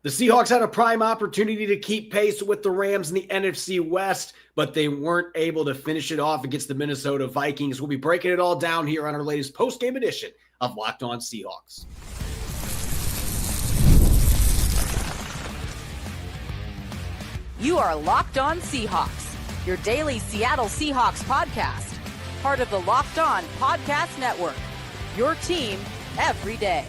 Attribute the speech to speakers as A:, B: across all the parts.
A: The Seahawks had a prime opportunity to keep pace with the Rams in the NFC West, but they weren't able to finish it off against the Minnesota Vikings. We'll be breaking it all down here on our latest post-game edition of Locked On Seahawks.
B: You are Locked On Seahawks, your daily Seattle Seahawks podcast, part of the Locked On Podcast Network, your team every day.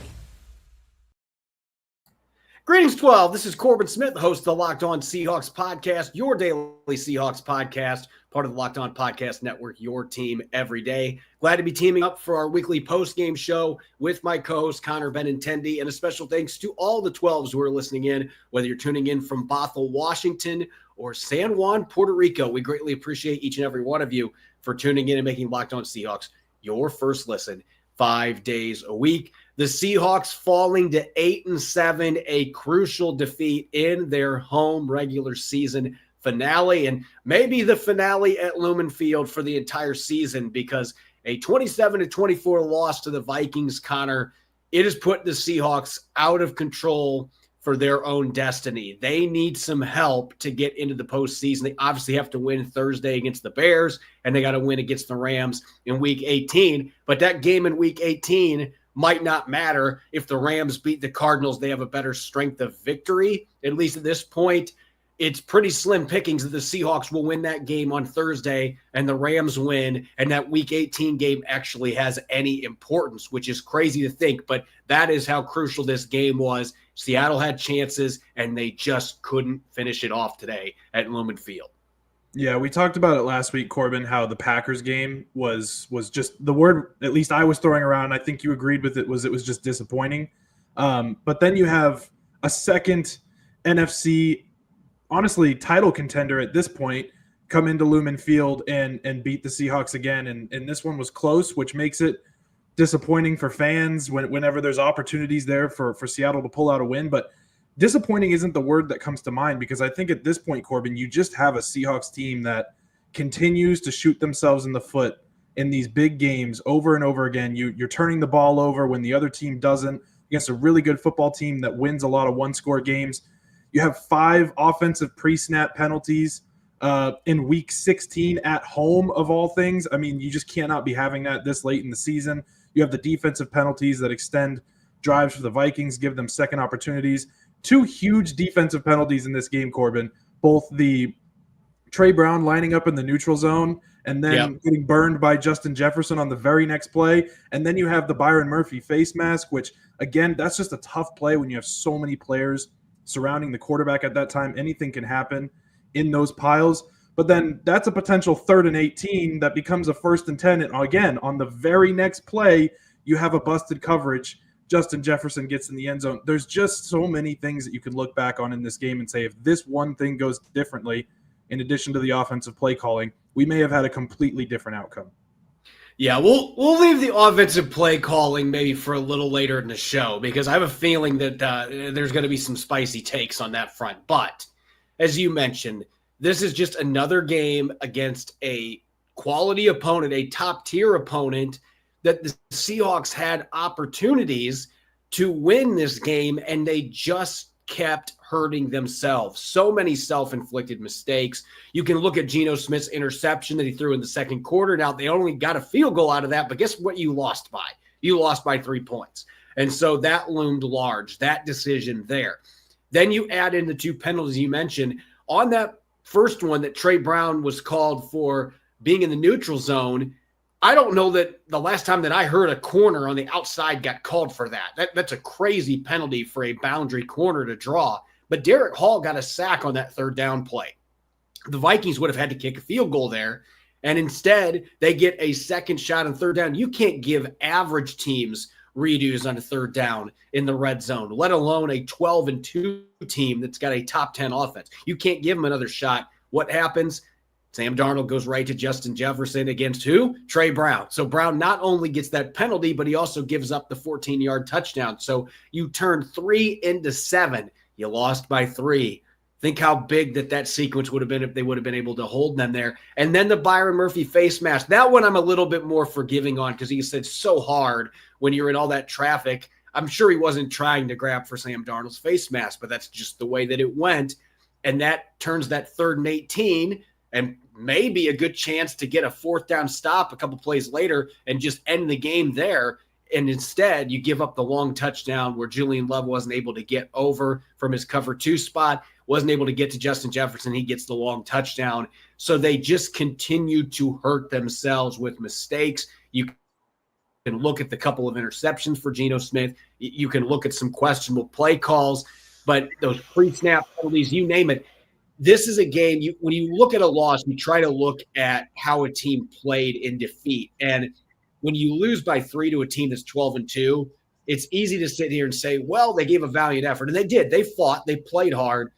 A: Greetings, 12. This is Corbin Smith, host of the Locked On Seahawks podcast, your daily Seahawks podcast, part of the Locked On Podcast Network, your team every day. Glad to be teaming up for our weekly post-game show with my co-host, Connor Benintendi, and a special thanks to all the 12s who are listening in, whether you're tuning in from Bothell, Washington, or San Juan, Puerto Rico. We greatly appreciate each and every one of you for tuning in and making Locked On Seahawks your first listen 5 days a week. The Seahawks falling to 8-7, a crucial defeat in their home regular season finale, and maybe the finale at Lumen Field for the entire season, because a 27-24 loss to the Vikings, Connor, it has put the Seahawks out of control for their own destiny. They need some help to get into the postseason. They obviously have to win Thursday against the Bears, and they got to win against the Rams in Week 18. But that game in Week 18 might not matter. If the Rams beat the Cardinals, they have a better strength of victory. At least at this point, it's pretty slim pickings that the Seahawks will win that game on Thursday and the Rams win, and that Week 18 game actually has any importance, which is crazy to think, but that is how crucial this game was. Seattle had chances, and they just couldn't finish it off today at Lumen Field.
C: Yeah, we talked about it last week, Corbin, how the Packers game was just the word, at least I was throwing around, I think you agreed with it was just disappointing. But then you have a second NFC, honestly, title contender at this point come into Lumen Field and beat the Seahawks again. And this one was close, which makes it disappointing for fans whenever there's opportunities there for Seattle to pull out a win. But disappointing isn't the word that comes to mind, because I think at this point, Corbin, you just have a Seahawks team that continues to shoot themselves in the foot in these big games over and over again. You're turning the ball over when the other team doesn't, against a really good football team that wins a lot of one-score games. You have 5 offensive pre-snap penalties in Week 16 at home, of all things. I mean, you just cannot be having that this late in the season. You have the defensive penalties that extend drives for the Vikings, give them second opportunities. 2 huge defensive penalties in this game, Corbin. Both the Trey Brown lining up in the neutral zone and then getting burned by Justin Jefferson on the very next play. And then you have the Byron Murphy face mask, which, again, that's just a tough play when you have so many players surrounding the quarterback at that time. Anything can happen in those piles. But then that's a potential 3rd and 18 that becomes a 1st and 10. And again, on the very next play, you have a busted coverage. Justin Jefferson gets in the end zone. There's just so many things that you can look back on in this game and say, if this one thing goes differently, in addition to the offensive play calling, we may have had a completely different outcome.
A: Yeah, we'll leave the offensive play calling maybe for a little later in the show, because I have a feeling that there's going to be some spicy takes on that front. But as you mentioned, this is just another game against a quality opponent, a top-tier opponent, that the Seahawks had opportunities to win this game, and they just kept hurting themselves. So many self-inflicted mistakes. You can look at Geno Smith's interception that he threw in the second quarter. Now, they only got a field goal out of that, but guess what you lost by? You lost by 3 points. And so that loomed large, that decision there. Then you add in the 2 penalties you mentioned. On that first one that Trey Brown was called for being in the neutral zone, I don't know that the last time that I heard a corner on the outside got called for that. That's a crazy penalty for a boundary corner to draw. But Derek Hall got a sack on that 3rd down play. The Vikings would have had to kick a field goal there, and instead they get a second shot on 3rd down. You can't give average teams redos on a 3rd down in the red zone, let alone a 12-2 team that's got a top 10 offense. You can't give them another shot. What happens? Sam Darnold goes right to Justin Jefferson against who? Trey Brown. So Brown not only gets that penalty, but he also gives up the 14-yard touchdown. So you turn 3 into 7. You lost by 3. Think how big that sequence would have been if they would have been able to hold them there. And then the Byron Murphy face mask. That one I'm a little bit more forgiving on, because he said so hard when you're in all that traffic. I'm sure he wasn't trying to grab for Sam Darnold's face mask, but that's just the way that it went. And that turns that 3rd and 18 and maybe a good chance to get a 4th down stop a couple plays later and just end the game there. And instead, you give up the long touchdown where Julian Love wasn't able to get over from his cover 2 spot, wasn't able to get to Justin Jefferson. He gets the long touchdown. So they just continue to hurt themselves with mistakes. You can look at the couple of interceptions for Geno Smith. You can look at some questionable play calls, but those pre-snap penalties, you name it. This is a game, when you look at a loss, you try to look at how a team played in defeat. And when you lose by 3 to a team that's 12-2, it's easy to sit here and say, well, they gave a valiant effort. And they did. They fought. They played hard.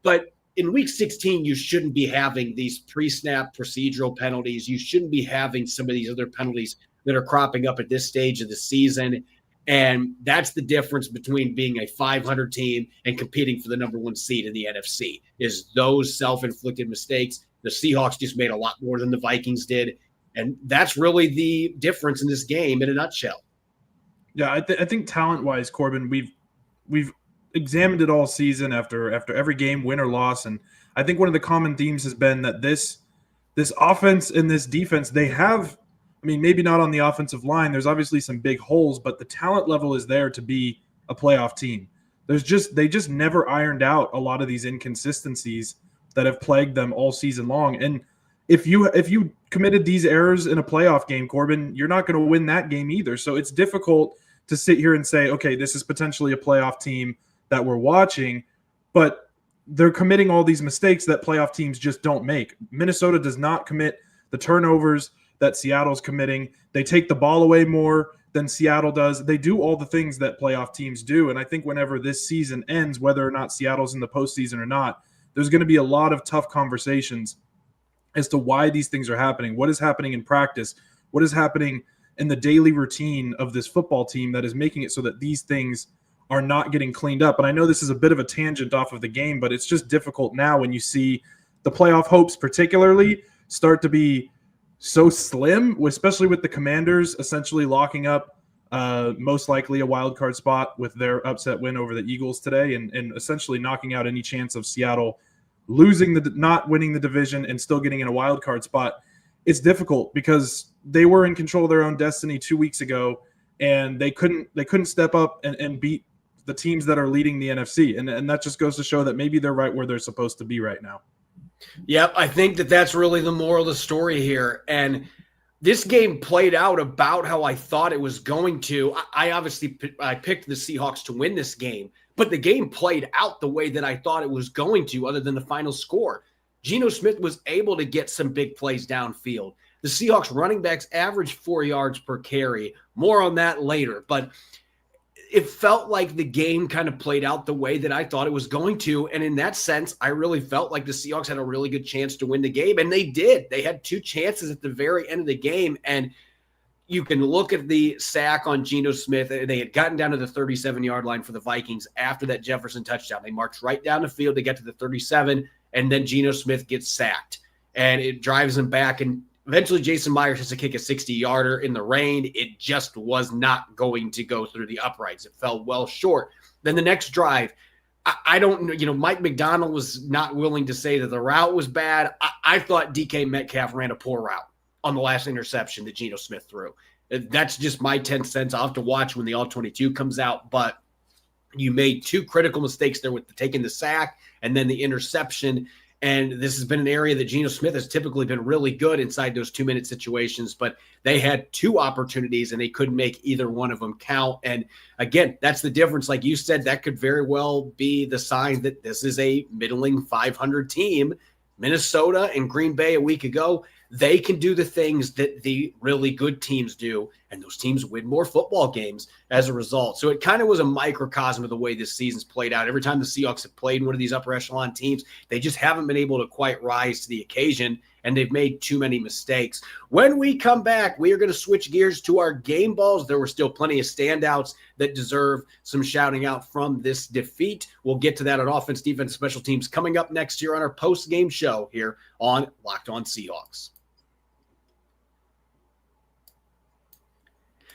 A: But in week 16, you shouldn't be having these pre-snap procedural penalties. You shouldn't be having some of these other penalties that are cropping up at this stage of the season. And that's the difference between being a 500 team and competing for the number 1 seed in the NFC, is those self-inflicted mistakes. The Seahawks just made a lot more than the Vikings did. And that's really the difference in this game in a nutshell.
C: Yeah, I think talent-wise, Corbin, we've examined it all season after every game, win or loss. And I think one of the common themes has been that this offense and this defense, they have – I mean, maybe not on the offensive line. There's obviously some big holes, but the talent level is there to be a playoff team. They just never ironed out a lot of these inconsistencies that have plagued them all season long. And if you committed these errors in a playoff game, Corbin, you're not going to win that game either. So it's difficult to sit here and say, okay, this is potentially a playoff team that we're watching, but they're committing all these mistakes that playoff teams just don't make. Minnesota does not commit the turnovers that Seattle's committing. They take the ball away more than Seattle does. They do all the things that playoff teams do. And I think whenever this season ends, whether or not Seattle's in the postseason or not, there's going to be a lot of tough conversations as to why these things are happening. What is happening in practice? What is happening in the daily routine of this football team that is making it so that these things are not getting cleaned up? And I know this is a bit of a tangent off of the game, but it's just difficult now when you see the playoff hopes particularly start to be so slim, especially with the Commanders essentially locking up most likely a wild card spot with their upset win over the Eagles today, and essentially knocking out any chance of Seattle not winning the division and still getting in a wild card spot. It's difficult because they were in control of their own destiny 2 weeks ago, and they couldn't step up and beat the teams that are leading the NFC, and that just goes to show that maybe they're right where they're supposed to be right now.
A: Yep, I think that's really the moral of the story here. And this game played out about how I thought it was going to. I picked the Seahawks to win this game, but the game played out the way that I thought it was going to, other than the final score. Geno Smith was able to get some big plays downfield. The Seahawks running backs averaged 4 yards per carry. More on that later, but it felt like the game kind of played out the way that I thought it was going to. And in that sense, I really felt like the Seahawks had a really good chance to win the game. And they did. They had 2 chances at the very end of the game. And you can look at the sack on Geno Smith. They had gotten down to the 37-yard line for the Vikings after that Jefferson touchdown. They marched right down the field to get to the 37, and then Geno Smith gets sacked. And it drives them back, and eventually Jason Myers has to kick a 60-yarder in the rain. It just was not going to go through the uprights. It fell well short. Then the next drive, I don't know, Mike McDonald was not willing to say that the route was bad. I thought DK Metcalf ran a poor route on the last interception that Geno Smith threw. That's just my 10 cents. I'll have to watch when the All-22 comes out, but you made 2 critical mistakes there with taking the sack and then the interception. And this has been an area that Geno Smith has typically been really good inside those 2-minute situations, but they had 2 opportunities and they couldn't make either one of them count. And again, that's the difference. Like you said, that could very well be the sign that this is a middling 500 team. Minnesota and Green Bay a week ago, they can do the things that the really good teams do, and those teams win more football games as a result. So it kind of was a microcosm of the way this season's played out. Every time the Seahawks have played one of these upper echelon teams, they just haven't been able to quite rise to the occasion, and they've made too many mistakes. When we come back, we are going to switch gears to our game balls. There were still plenty of standouts that deserve some shouting out from this defeat. We'll get to that on offense, defense, special teams coming up next year on our post-game show here on Locked On Seahawks.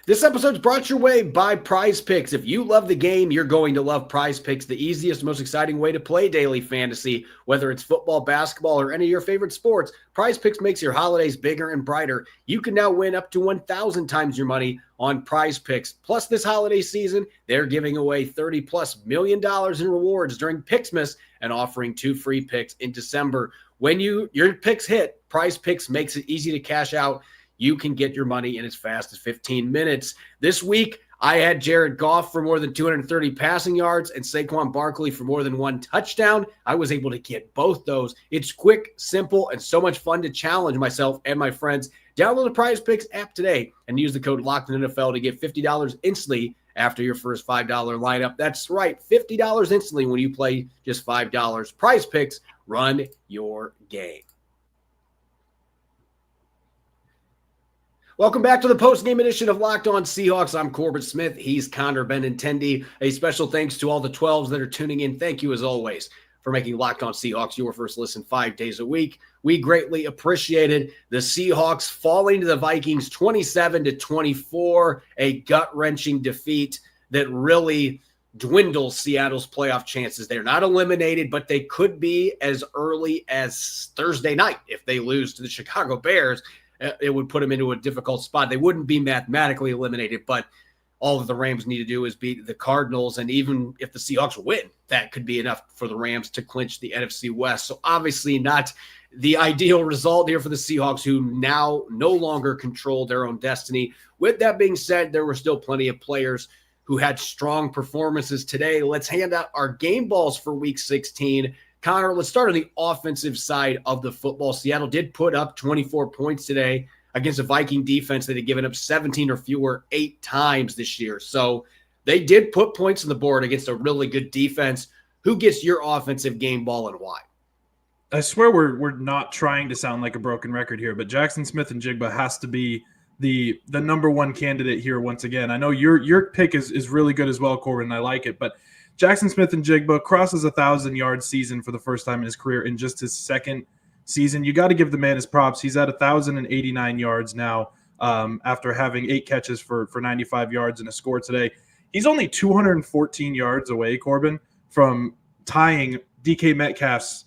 A: This episode's brought your way by Prize Picks. If you love the game, you're going to love Prize Picks, the easiest, most exciting way to play daily fantasy. Whether it's football, basketball, or any of your favorite sports, Prize Picks makes your holidays bigger and brighter. You can now win up to 1,000 times your money on Prize Picks. Plus, this holiday season, they're giving away $30+ million in rewards during Picksmas and offering 2 free picks in December. When your picks hit, Prize Picks makes it easy to cash out. You can get your money in as fast as 15 minutes. This week, I had Jared Goff for more than 230 passing yards and Saquon Barkley for more than 1 touchdown. I was able to get both those. It's quick, simple, and so much fun to challenge myself and my friends. Download the Prize Picks app today and use the code LOCKEDONNFL to get $50 instantly after your first $5 lineup. That's right, $50 instantly when you play just $5. Prize Picks, run your game. Welcome back to the post-game edition of Locked On Seahawks. I'm Corbin Smith. He's Connor Benintendi. A special thanks to all the 12s that are tuning in. Thank you, as always, for making Locked On Seahawks your first listen 5 days a week. We greatly appreciated the Seahawks falling to the Vikings 27-24, a gut-wrenching defeat that really dwindles Seattle's playoff chances. They're not eliminated, but they could be as early as Thursday night if they lose to the Chicago Bears. It would put them into a difficult spot. They wouldn't be mathematically eliminated, but all that the Rams need to do is beat the Cardinals. And even if the Seahawks win, that could be enough for the Rams to clinch the NFC West. So obviously not the ideal result here for the Seahawks, who now no longer control their own destiny. With that being said, there were still plenty of players who had strong performances today. Let's hand out our game balls for Week 16. Connor, let's start on the offensive side of the football. Seattle did put up 24 points today against a Viking defense that had given up 17 or fewer 8 times this year. So they did put points on the board against a really good defense. Who gets your offensive game ball and why?
C: I swear we're not trying to sound like a broken record here, but Jackson Smith-Njigba has to be the number one candidate here once again. I know your pick is really good as well, Corbin, and I like it, but Jackson Smith-Njigba crosses 1,000-yard season for the first time in his career in just his second season. You got to give the man his props. He's at 1,089 yards now after having 8 catches for 95 yards and a score today. He's only 214 yards away, Corbin, from tying DK Metcalf's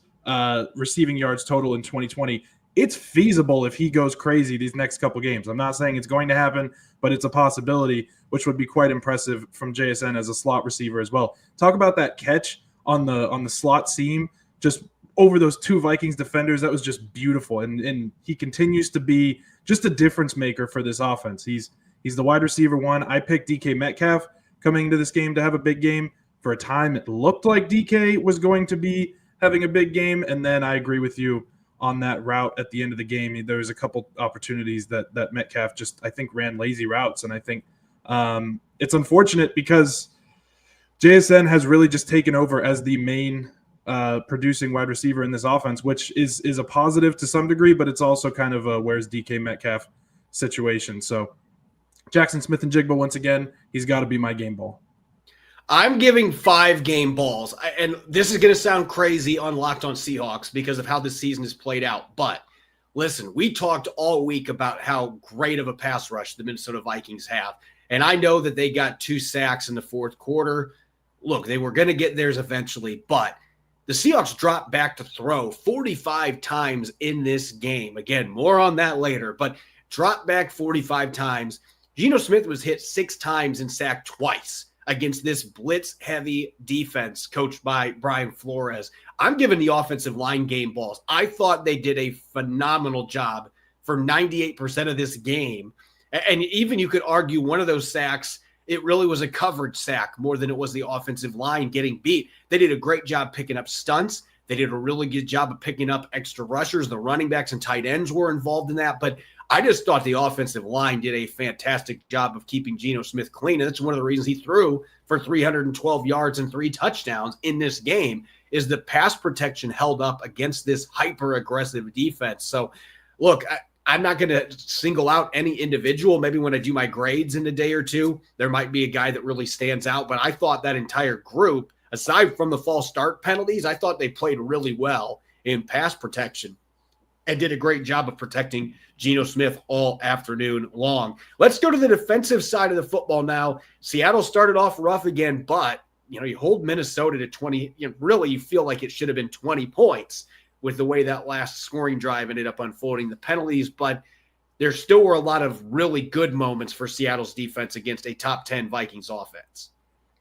C: receiving yards total in 2020. It's feasible if he goes crazy these next couple games. I'm not saying it's going to happen, but it's a possibility, which would be quite impressive from JSN as a slot receiver as well. Talk about that catch on the slot seam, just over those 2 Vikings defenders. That was just beautiful. And he continues to be just a difference maker for this offense. He's the wide receiver 1. I picked DK Metcalf coming into this game to have a big game. For a time, it looked like DK was going to be having a big game. And then I agree with you on that route at the end of the game. There was a couple opportunities that Metcalf just, I think, ran lazy routes. And I think it's unfortunate because JSN has really just taken over as the main producing wide receiver in this offense, which is a positive to some degree, but it's also kind of a where's DK Metcalf situation. So Jackson Smith-Njigba, once again, he's got to be my game ball.
A: I'm giving 5 game balls, and this is going to sound crazy on Locked On Seahawks because of how this season has played out. But listen, we talked all week about how great of a pass rush the Minnesota Vikings have, and I know that they got 2 sacks in the fourth quarter. Look, they were going to get theirs eventually, but the Seahawks dropped back to throw 45 times in this game. Again, more on that later, but dropped back 45 times. Geno Smith was hit 6 times and sacked twice against this blitz-heavy defense coached by Brian Flores. I'm giving the offensive line game balls. I thought they did a phenomenal job for 98% of this game. And even you could argue one of those sacks, it really was a coverage sack more than it was the offensive line getting beat. They did a great job picking up stunts. They did a really good job of picking up extra rushers. The running backs and tight ends were involved in that. But I just thought the offensive line did a fantastic job of keeping Geno Smith clean. And that's one of the reasons he threw for 312 yards and 3 touchdowns in this game, is the pass protection held up against this hyper-aggressive defense. So, look, I'm not going to single out any individual. Maybe when I do my grades in a day or two, there might be a guy that really stands out. But I thought that entire group, aside from the false start penalties, I thought they played really well in pass protection. and did a great job of protecting Geno Smith all afternoon long. Let's go to the defensive side of the football now. Seattle started off rough again, but you hold Minnesota to 20. Really, you feel like it should have been 20 points with the way that last scoring drive ended up unfolding, the penalties, but there still were a lot of really good moments for Seattle's defense against a top 10 Vikings offense.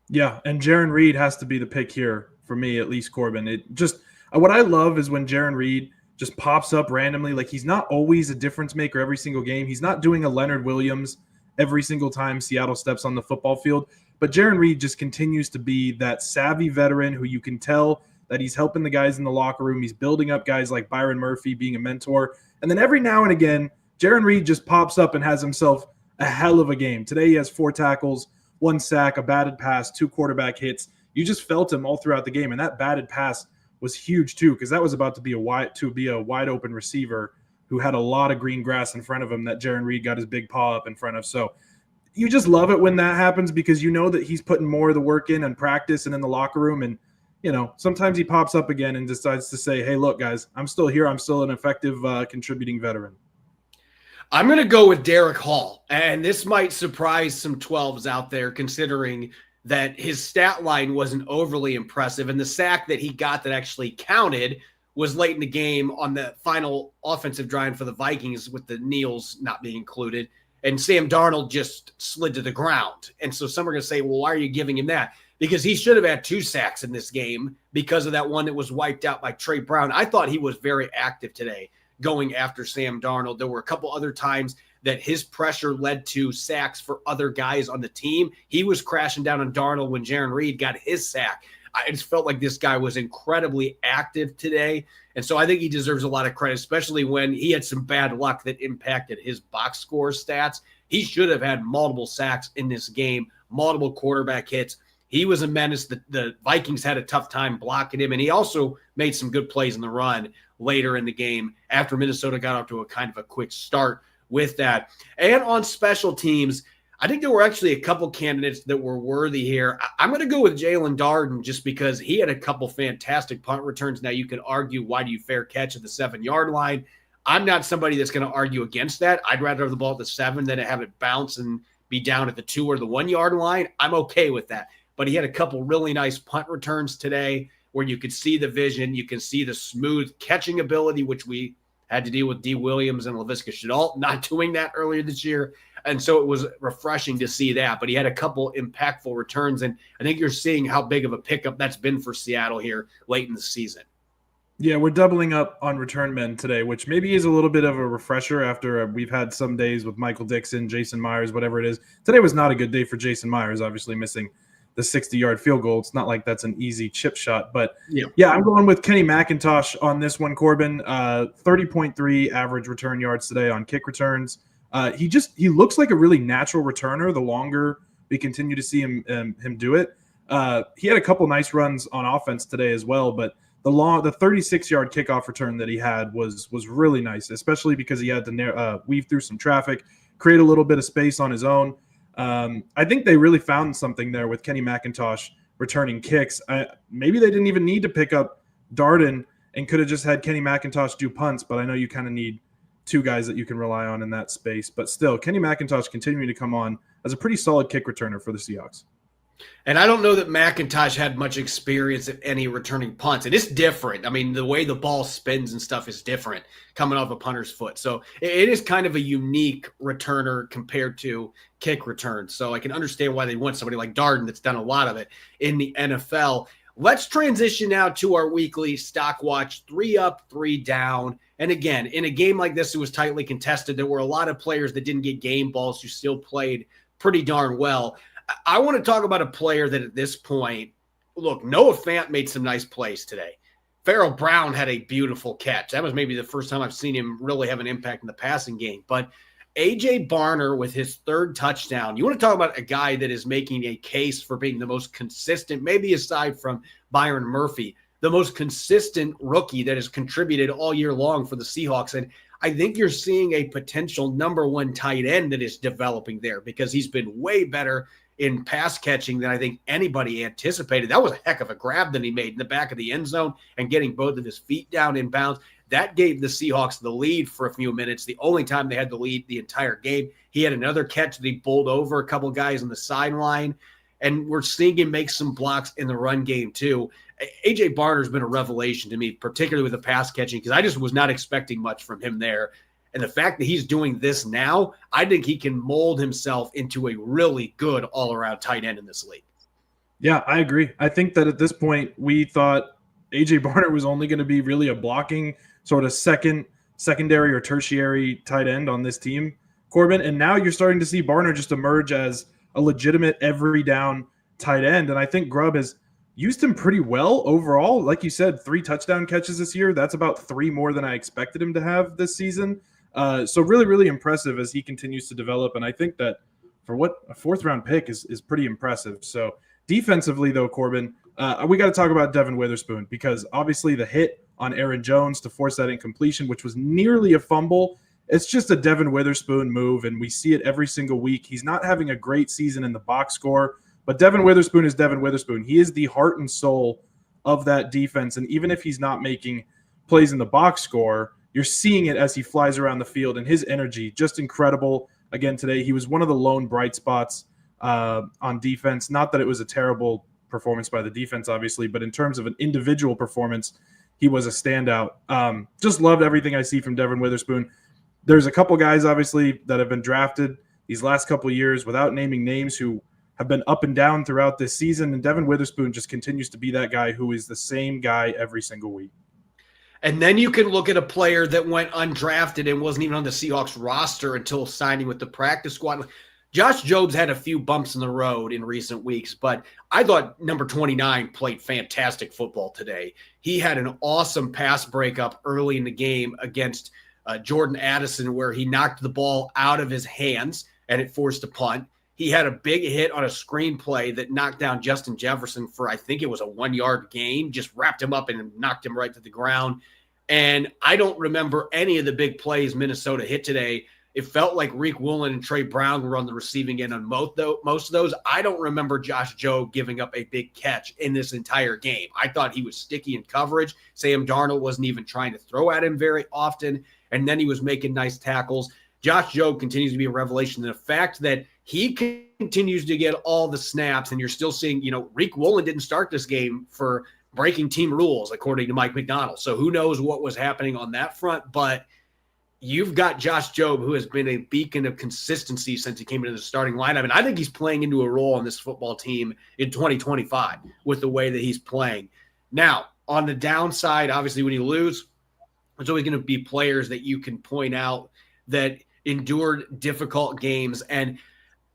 C: Yeah, and Jarran Reed has to be the pick here for me, at least, Corbin. It just what I love is when Jarran Reed just pops up randomly. Like, he's not always a difference maker every single game. He's not doing a Leonard Williams every single time Seattle steps on the football field. But Jarran Reed just continues to be that savvy veteran who you can tell that he's helping the guys in the locker room. He's building up guys like Byron Murphy, being a mentor. And then every now and again, Jarran Reed just pops up and has himself a hell of a game. Today he has 4 tackles, 1 sack, a batted pass, 2 quarterback hits. You just felt him all throughout the game. And that batted pass was huge too, because that was about to be a wide open receiver who had a lot of green grass in front of him that Jarran Reed got his big paw up in front of. So you just love it when that happens, because you know that he's putting more of the work in practice and in the locker room. And, sometimes he pops up again and decides to say, hey, look, guys, I'm still here. I'm still an effective contributing veteran.
A: I'm going to go with Derek Hall, and this might surprise some 12s out there, considering that his stat line wasn't overly impressive, and the sack that he got that actually counted was late in the game on the final offensive drive for the Vikings, with the kneels not being included, and Sam Darnold just slid to the ground. And so some are going to say, well, why are you giving him that? Because he should have had 2 sacks in this game because of that one that was wiped out by Trey Brown. I thought he was very active today going after Sam Darnold. There were a couple other times that his pressure led to sacks for other guys on the team. He was crashing down on Darnold when Jarran Reed got his sack. I just felt like this guy was incredibly active today. And so I think he deserves a lot of credit, especially when he had some bad luck that impacted his box score stats. He should have had multiple sacks in this game, multiple quarterback hits. He was a menace. The Vikings had a tough time blocking him, and he also made some good plays in the run later in the game after Minnesota got off to a kind of a quick start with that. And on special teams, I think there were actually a couple candidates that were worthy here. I'm going to go with Jalen Darden just because he had a couple fantastic punt returns. Now, you can argue, why do you fair catch at the 7-yard line? I'm not somebody that's going to argue against that. I'd rather have the ball at the 7 than to have it bounce and be down at the 2 or the 1-yard line. I'm okay with that. But he had a couple really nice punt returns today where you could see the vision, you can see the smooth catching ability, which we had to deal with D. Williams and Laviska Shenault not doing that earlier this year. And so it was refreshing to see that. But he had a couple impactful returns, and I think you're seeing how big of a pickup that's been for Seattle here late in the season.
C: Yeah, we're doubling up on return men today, which maybe is a little bit of a refresher after we've had some days with Michael Dixon, Jason Myers, whatever it is. Today was not a good day for Jason Myers, obviously missing the 60-yard field goal. It's not like that's an easy chip shot. But, yeah, I'm going with Kenny McIntosh on this one, Corbin. 30.3 average return yards today on kick returns. He looks like a really natural returner the longer we continue to see him do it. He had a couple nice runs on offense today as well, but the 36-yard kickoff return that he had was really nice, especially because he had to weave through some traffic, create a little bit of space on his own. I think they really found something there with Kenny McIntosh returning kicks. Maybe they didn't even need to pick up Darden and could have just had Kenny McIntosh do punts, but I know you kind of need 2 guys that you can rely on in that space. But still, Kenny McIntosh continuing to come on as a pretty solid kick returner for the Seahawks.
A: And I don't know that McIntosh had much experience at any returning punts. It is different. I mean, the way the ball spins and stuff is different coming off a punter's foot. So it is kind of a unique returner compared to kick returns. So I can understand why they want somebody like Darden that's done a lot of it in the NFL. Let's transition now to our weekly stock watch, 3 up, 3 down. And again, in a game like this, it was tightly contested. There were a lot of players that didn't get game balls who still played pretty darn well. I want to talk about a player that at this point, look, Noah Fant made some nice plays today. Farrell Brown had a beautiful catch. That was maybe the first time I've seen him really have an impact in the passing game. But A.J. Barner with his 3rd touchdown, you want to talk about a guy that is making a case for being the most consistent, maybe aside from Byron Murphy, the most consistent rookie that has contributed all year long for the Seahawks. And I think you're seeing a potential number 1 tight end that is developing there because he's been way better in pass catching than I think anybody anticipated. That was a heck of a grab that he made in the back of the end zone and getting both of his feet down in bounds. That gave the Seahawks the lead for a few minutes. The only time they had the lead the entire game. He had another catch that he bowled over a couple guys on the sideline. And we're seeing him make some blocks in the run game too. A.J. Barner's been a revelation to me, particularly with the pass catching, because I just was not expecting much from him there. And the fact that he's doing this now, I think he can mold himself into a really good all-around tight end in this league.
C: Yeah, I agree. I think that at this point, we thought A.J. Barner was only going to be really a blocking sort of secondary or tertiary tight end on this team, Corbin. And now you're starting to see Barner just emerge as a legitimate every down tight end. And I think Grubb has used him pretty well overall. Like you said, 3 touchdown catches this year. That's about 3 more than I expected him to have this season. So really, really impressive as he continues to develop. And I think that for what a 4th-round pick is pretty impressive. So defensively, though, Corbin, we got to talk about Devin Witherspoon, because obviously the hit on Aaron Jones to force that incompletion, which was nearly a fumble, it's just a Devin Witherspoon move, and we see it every single week. He's not having a great season in the box score, but Devin Witherspoon is Devin Witherspoon. He is the heart and soul of that defense, and even if he's not making plays in the box score, you're seeing it as he flies around the field, and his energy, just incredible. Again, today, he was one of the lone bright spots on defense. Not that it was a terrible performance by the defense, obviously, but in terms of an individual performance, he was a standout. Just loved everything I see from Devin Witherspoon. There's a couple guys, obviously, that have been drafted these last couple of years, without naming names, who have been up and down throughout this season. And Devin Witherspoon just continues to be that guy who is the same guy every single week.
A: And then you can look at a player that went undrafted and wasn't even on the Seahawks roster until signing with the practice squad. Josh Jobs had a few bumps in the road in recent weeks, but I thought number 29 played fantastic football today. He had an awesome pass breakup early in the game against Jordan Addison, where he knocked the ball out of his hands and it forced a punt. He had a big hit on a screenplay that knocked down Justin Jefferson for, I think it was a 1-yard gain, just wrapped him up and knocked him right to the ground. And I don't remember any of the big plays Minnesota hit today. It felt like Reek Woolen and Trey Brown were on the receiving end on most of those. I don't remember Josh Jobe giving up a big catch in this entire game. I thought he was sticky in coverage. Sam Darnold wasn't even trying to throw at him very often, and then he was making nice tackles. Josh Jobe continues to be a revelation. And the fact that he continues to get all the snaps, and you're still seeing, Reek Woolen didn't start this game for breaking team rules, according to Mike McDonald. So who knows what was happening on that front, but you've got Josh Jobe, who has been a beacon of consistency since he came into the starting lineup. And I think he's playing into a role on this football team in 2025 with the way that he's playing. Now, on the downside, obviously, when you lose, there's always going to be players that you can point out that endured difficult games. And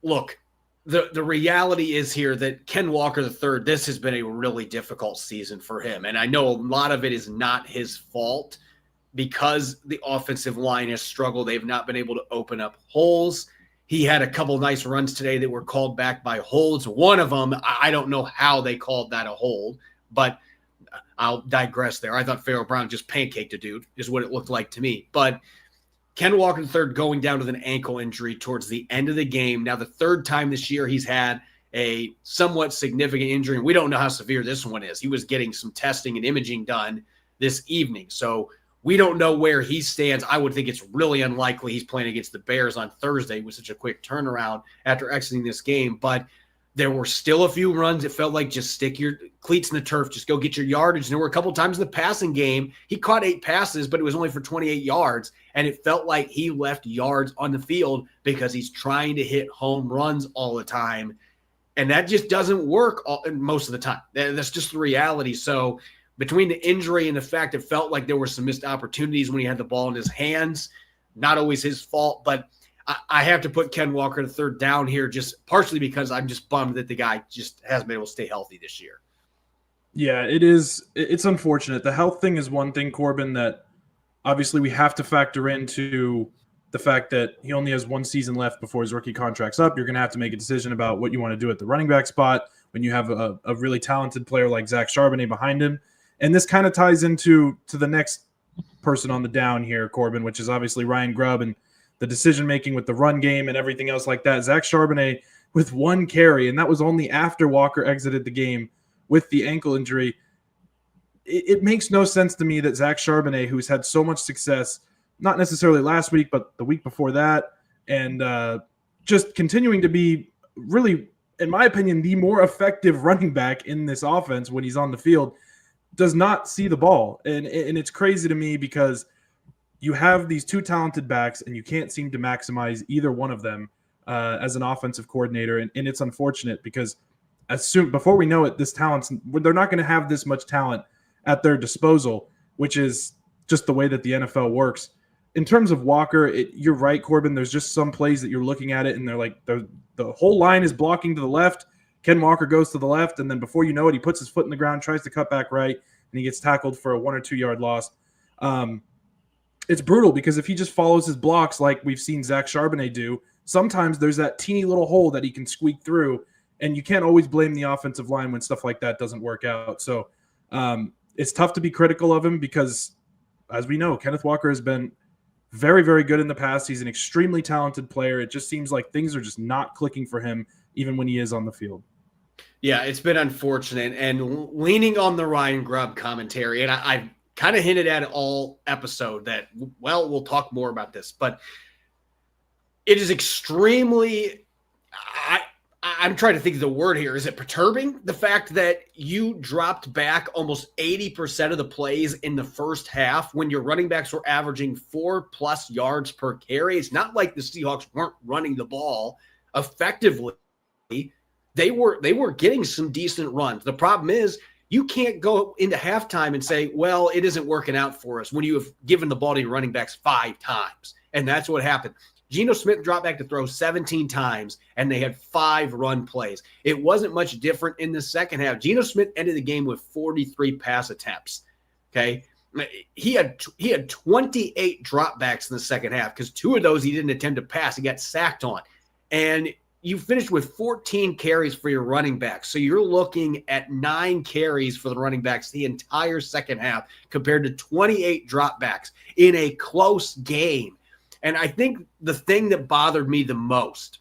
A: look, the reality is here that Ken Walker III, this has been a really difficult season for him. And I know a lot of it is not his fault, because the offensive line has struggled. They've not been able to open up holes. He had a couple nice runs today that were called back by holds. One of them, I don't know how they called that a hold, but I'll digress there. I thought Pharaoh Brown just pancaked a dude, is what it looked like to me. But Ken Walker III going down with an ankle injury towards the end of the game. Now, the 3rd time this year he's had a somewhat significant injury, and we don't know how severe this one is. He was getting some testing and imaging done this evening. So we don't know where he stands. I would think it's really unlikely he's playing against the Bears on Thursday with such a quick turnaround after exiting this game. But there were still a few runs. It felt like just stick your cleats in the turf, just go get your yardage. And there were a couple times in the passing game, he caught 8 passes, but it was only for 28 yards. And it felt like he left yards on the field because he's trying to hit home runs all the time. And that just doesn't work most of the time. That's just the reality. So between the injury and the fact it felt like there were some missed opportunities when he had the ball in his hands, not always his fault, but I have to put Ken Walker III down here, just partially because I'm just bummed that the guy just hasn't been able to stay healthy this year.
C: Yeah, it is. It's unfortunate. The health thing is one thing, Corbin, that obviously we have to factor into the fact that he only has 1 season left before his rookie contract's up. You're going to have to make a decision about what you want to do at the running back spot when you have a really talented player like Zach Charbonnet behind him. And this kind of ties into the next person on the down here, Corbin, which is obviously Ryan Grubb and the decision-making with the run game and everything else like that. Zach Charbonnet with 1 carry, and that was only after Walker exited the game with the ankle injury. it makes no sense to me that Zach Charbonnet, who's had so much success, not necessarily last week, but the week before that, and just continuing to be really, in my opinion, the more effective running back in this offense when he's on the field, does not see the ball. And it's crazy to me because you have these two talented backs and you can't seem to maximize either one of them as an offensive coordinator. And it's unfortunate because before we know it, they're not going to have this much talent at their disposal, which is just the way that the NFL works. In terms of Walker, you're right, Corbin. There's just some plays that you're looking at it and they're like the whole line is blocking to the left. Ken Walker goes to the left, and then before you know it, he puts his foot in the ground, tries to cut back right, and he gets tackled for a 1 or 2 yard loss. It's brutal because if he just follows his blocks like we've seen Zach Charbonnet do, sometimes there's that teeny little hole that he can squeak through, and you can't always blame the offensive line when stuff like that doesn't work out. So it's tough to be critical of him because, as we know, Kenneth Walker has been very, very good in the past. He's an extremely talented player. It just seems like things are just not clicking for him even when he is on the field.
A: Yeah, it's been unfortunate. And leaning on the Ryan Grubb commentary, and I've kind of hinted at it all episode that, well, we'll talk more about this, but it is extremely I'm trying to think of the word here. Is it perturbing? The fact that you dropped back almost 80% of the plays in the first half when your running backs were averaging 4+ yards per carry. It's not like the Seahawks weren't running the ball effectively. They were getting some decent runs. The problem is you can't go into halftime and say, well, it isn't working out for us when you have given the ball to your running backs 5 times. And that's what happened. Geno Smith dropped back to throw 17 times, and they had 5 run plays. It wasn't much different in the second half. Geno Smith ended the game with 43 pass attempts. Okay, he had 28 dropbacks in the second half because 2 of those he didn't attempt to pass. He got sacked on, and you finished with 14 carries for your running backs. So you're looking at 9 carries for the running backs the entire second half compared to 28 dropbacks in a close game. And I think the thing that bothered me the most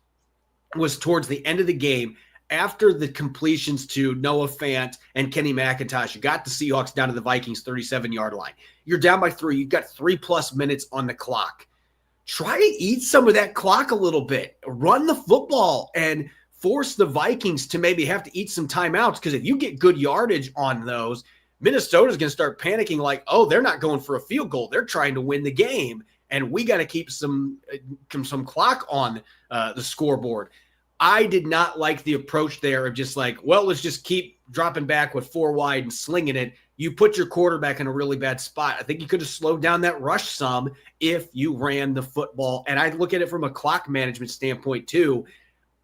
A: was towards the end of the game, after the completions to Noah Fant and Kenny McIntosh, you got the Seahawks down to the Vikings 37-yard line. You're down by 3. You've got 3+ minutes on the clock. Try to eat some of that clock a little bit. Run the football and force the Vikings to maybe have to eat some timeouts, because if you get good yardage on those, Minnesota's going to start panicking like, oh, they're not going for a field goal. They're trying to win the game. And we got to keep some clock on the scoreboard. I did not like the approach there of just like, well, let's just keep dropping back with 4 wide and slinging it. You put your quarterback in a really bad spot. I think you could have slowed down that rush some if you ran the football. And I look at it from a clock management standpoint too.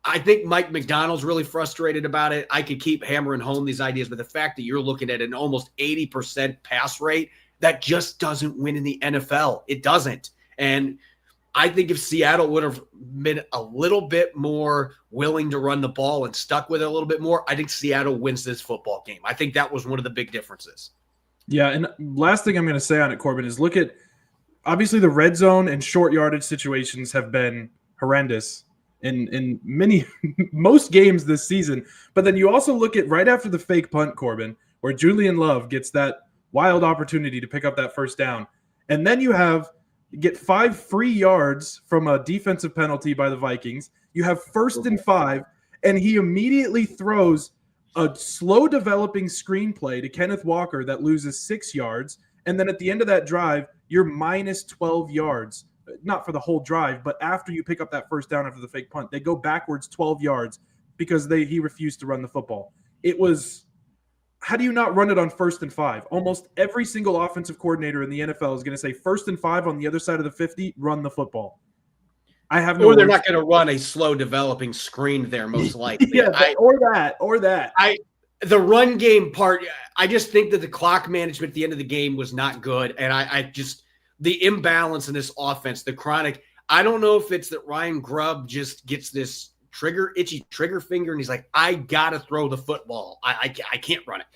A: I think Mike McDonald's really frustrated about it. I could keep hammering home these ideas, but the fact that you're looking at an almost 80% pass rate, that just doesn't win in the NFL. It doesn't. And I think if Seattle would have been a little bit more willing to run the ball and stuck with it a little bit more, I think Seattle wins this football game. I think that was one of the big differences.
C: Yeah, and last thing I'm going to say on it, Corbin, is look at, obviously the red zone and short yardage situations have been horrendous in most games this season. But then you also look at right after the fake punt, Corbin, where Julian Love gets that wild opportunity to pick up that first down. And then you get 5 free yards from a defensive penalty by the Vikings. You have 1st and 5, and he immediately throws a slow developing screenplay to Kenneth Walker that loses 6 yards. And then at the end of that drive, you're minus 12 yards, not for the whole drive, but after you pick up that first down after the fake punt, they go backwards 12 yards because he refused to run the football. It was, how do you not run it on 1st and 5? Almost every single offensive coordinator in the NFL is going to say 1st and 5 on the other side of the 50, run the football. I have no.
A: Or they're not going to run a slow developing screen there, most likely.
C: Yeah, or that.
A: The run game part, I just think that the clock management at the end of the game was not good. And I just, the imbalance in this offense, the chronic, I don't know if it's that Ryan Grubb just gets this itchy trigger finger, and he's like, I got to throw the football. I can't run it.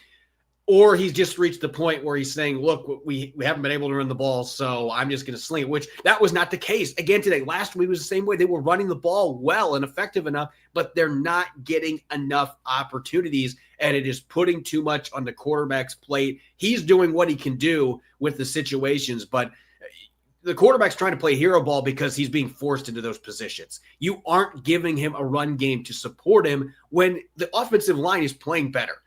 A: Or he's just reached the point where he's saying, look, we haven't been able to run the ball, so I'm just going to sling it, which that was not the case. Again, today, last week was the same way. They were running the ball well and effective enough, but they're not getting enough opportunities, and it is putting too much on the quarterback's plate. He's doing what he can do with the situations, but the quarterback's trying to play hero ball because he's being forced into those positions. You aren't giving him a run game to support him when the offensive line is playing better.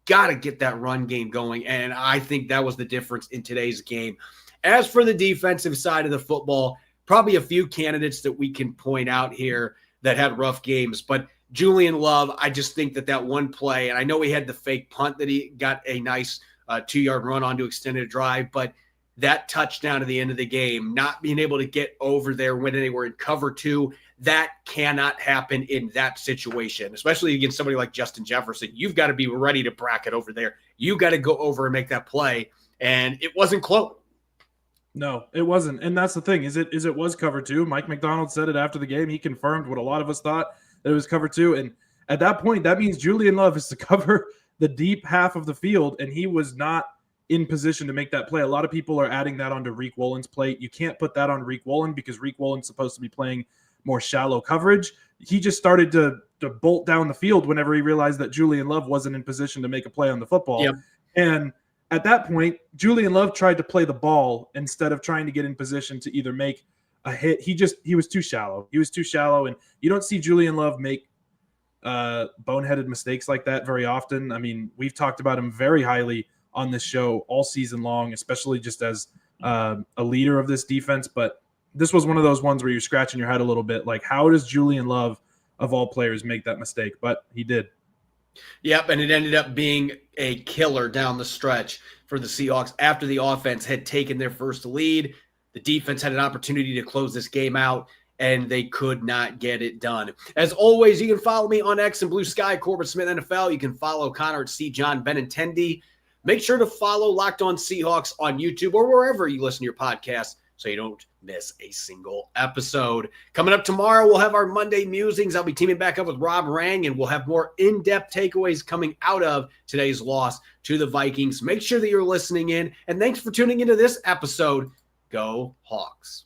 A: Got to get that run game going, and I think that was the difference in today's game. As for the defensive side of the football, probably a few candidates that we can point out here that had rough games, but Julian Love, I just think that one play, and I know he had the fake punt that he got a nice 2-yard run on to extend a drive, but that touchdown at the end of the game, not being able to get over there when they were in cover 2, that cannot happen in that situation, especially against somebody like Justin Jefferson. You've got to be ready to bracket over there. You got to go over and make that play, and it wasn't close.
C: No, it wasn't. And that's the thing, is it was cover 2. Mike McDonald said it after the game. He confirmed what a lot of us thought, that it was cover 2. And at that point, that means Julian Love is to cover the deep half of the field, and he was not in position to make that play. A lot of people are adding that onto Reek Wollen's plate. You can't put that on Reek Wollen because Reek Wollen's supposed to be playing more shallow coverage. He just started to bolt down the field whenever he realized that Julian Love wasn't in position to make a play on the football.
A: Yep.
C: And at that point, Julian Love tried to play the ball instead of trying to get in position to either make a hit. He was too shallow. He was too shallow, and you don't see Julian Love make boneheaded mistakes like that very often. I mean, we've talked about him very highly on this show all season long, especially just as a leader of this defense. But this was one of those ones where you're scratching your head a little bit. Like, how does Julian Love, of all players, make that mistake? But he did.
A: Yep, and it ended up being a killer down the stretch for the Seahawks after the offense had taken their first lead. The defense had an opportunity to close this game out, and they could not get it done. As always, you can follow me on X and Blue Sky, Corbin Smith NFL. You can follow Connor at C. John Benintendi. Make sure to follow Locked On Seahawks on YouTube or wherever you listen to your podcast so you don't miss a single episode. Coming up tomorrow, we'll have our Monday musings. I'll be teaming back up with Rob Rang, and we'll have more in-depth takeaways coming out of today's loss to the Vikings. Make sure that you're listening in, and thanks for tuning into this episode. Go Hawks.